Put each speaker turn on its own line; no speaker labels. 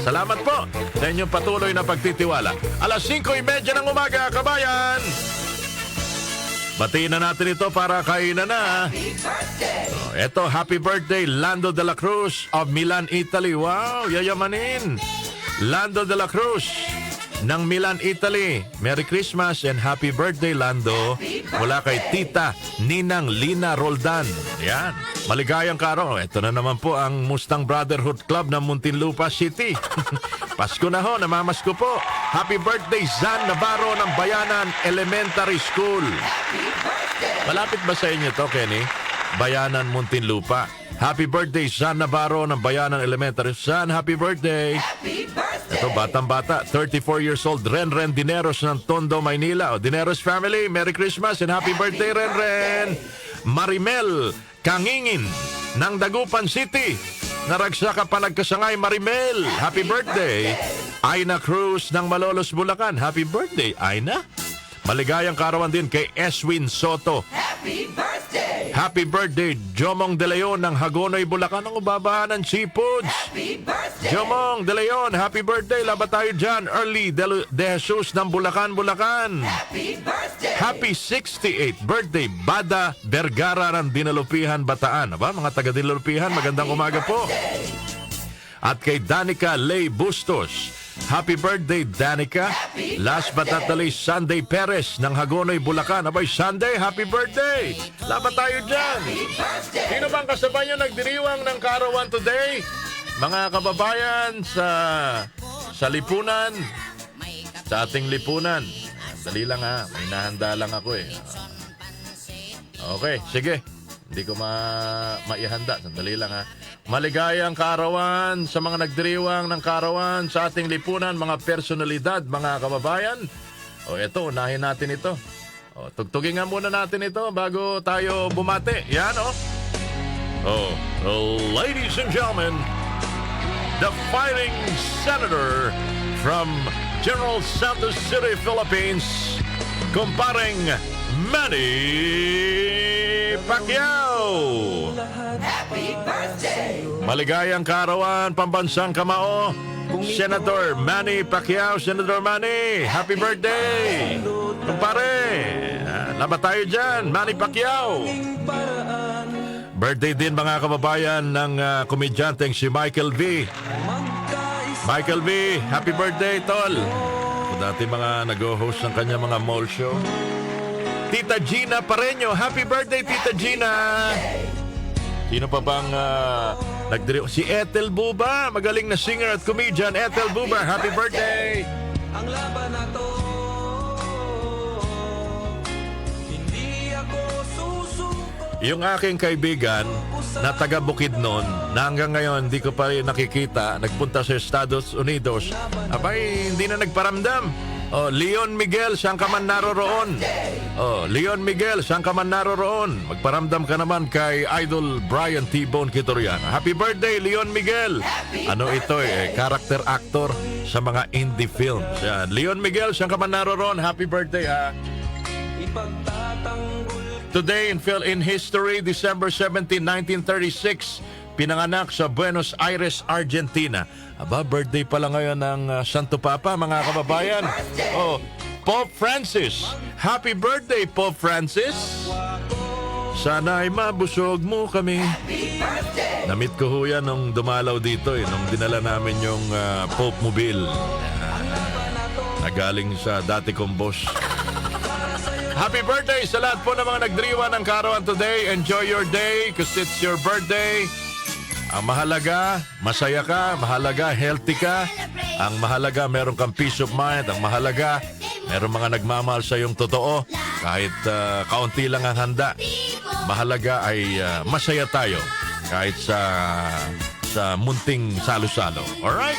Salamat po sa inyong patuloy na pagtitiwala. Alas 5:30 ng umaga, kabayan! Batiin na natin ito para kainan na. Eto, happy birthday, Lando de la Cruz of Milan, Italy. Wow, yayamanin. Lando de la Cruz ng Milan, Italy. Merry Christmas and happy birthday, Lando. Mula kay Tita Ninang Lina Roldan. Yan. Maligayang karaw. Ito na naman po ang Mustang Brotherhood Club ng Muntinlupa City. Pasko na ho, namamasko po. Happy birthday, Zan Navarro ng Bayanan Elementary School. Malapit ba sa inyo to, Kenny? Bayanan, Muntinlupa. Happy birthday, Zan Navarro ng Bayanan Elementary. Zan, happy birthday! Ito, batang-bata, 34 years old, Renren Dineros ng Tondo, Maynila. O, Dineros family, Merry Christmas and happy birthday, Renren! Marimel Kangingin ng Dagupan City. Naragsa ka pa nagkasangay, Marimel. Happy birthday! Aina Cruz ng Malolos, Bulacan. Happy birthday, Aina. Maligayang karawan din kay Eswin Soto.
Happy birthday!
Happy birthday, Jomong De Leon ng Hagonoy, Bulacan. Ang ubabahan ng seafoods.
Happy birthday!
Jomong De Leon, happy birthday. Labat tayo dyan. Early De Jesus ng Bulacan, Bulacan.
Happy birthday!
Happy 68th birthday, Bada Vergara ng Dinalupihan, Bataan. Aba, mga taga Dinalupihan, magandang umaga po. At kay Danica Lay Bustos. Happy birthday, Danica. Last but not the least, Sunday Perez ng Hagonoy, Bulacan. Abay, Sunday, happy birthday. Laban tayo dyan. Sino bang kasabay nyo nagdiriwang ng karawan today? Mga kababayan sa lipunan, sa ating lipunan. Dali lang ha, may nahanda lang ako eh. Okay, sige. Hindi ko maihanda. Sandali lang ha. Maligayang kaarawan sa mga nagdiriwang ng kaarawan sa ating lipunan, mga personalidad, mga kababayan. O eto, unahin natin ito. O, tugtugin nga muna natin ito bago tayo bumate. Yan o. Ladies and gentlemen, the fighting senator from General Santos City, Philippines, kumparing Manny Pacquiao.
Happy birthday!
Maligayang kaarawan, pambansang kamao, Senator Manny Pacquiao. Senator Manny, happy birthday! Kumpare, laban tayo dyan, Manny Pacquiao. Birthday din mga kababayan ng komedyanteng si Michael V. Michael V, happy birthday, tol. Dati mga nag-host ng kanya mga mall show. Tita Gina Pareño, happy birthday, Tita Gina. Sino pa bang nagdiriwang? Si Ethel Buba, magaling na singer at comedian. Ethel Buba, happy birthday!
Ang laban na to, hindi ako susuko.
Yung aking kaibigan na taga Bukidnon, na hanggang ngayon hindi ko pa rin nakikita, nagpunta sa Estados Unidos, abay, hindi na nagparamdam. Leon Miguel, saan ka man naroroon? Leon Miguel, saan ka man naroroon? Magparamdam ka naman kay Idol Brian T-Bone Quitoriano. Happy birthday, Leon Miguel! Ano ito character actor sa mga indie films. Yan. Leon Miguel, saan ka man naroroon? Happy birthday, ha? Today in history, December 17, 1936, pinanganak sa Buenos Aires, Argentina. Aba, birthday pala ngayon ng Santo Papa, mga kababayan. Pope Francis. Happy birthday, Pope Francis. Sana ay mabusog mo kami. Namit ko ho yan nung dumalaw dito nung dinala namin yung Pope Mobile. Nagaling sa dati kong boss. Happy birthday sa lahat po ng mga nagdiriwang ng karawan today. Enjoy your day because it's your birthday. Ang mahalaga, masaya ka. Mahalaga, healthy ka. Ang mahalaga, meron kang peace of mind. Ang mahalaga, meron mga nagmamahal sa iyong totoo. Kahit kaunti lang ang handa. Mahalaga ay masaya tayo. Kahit sa munting salo-salo. Alright?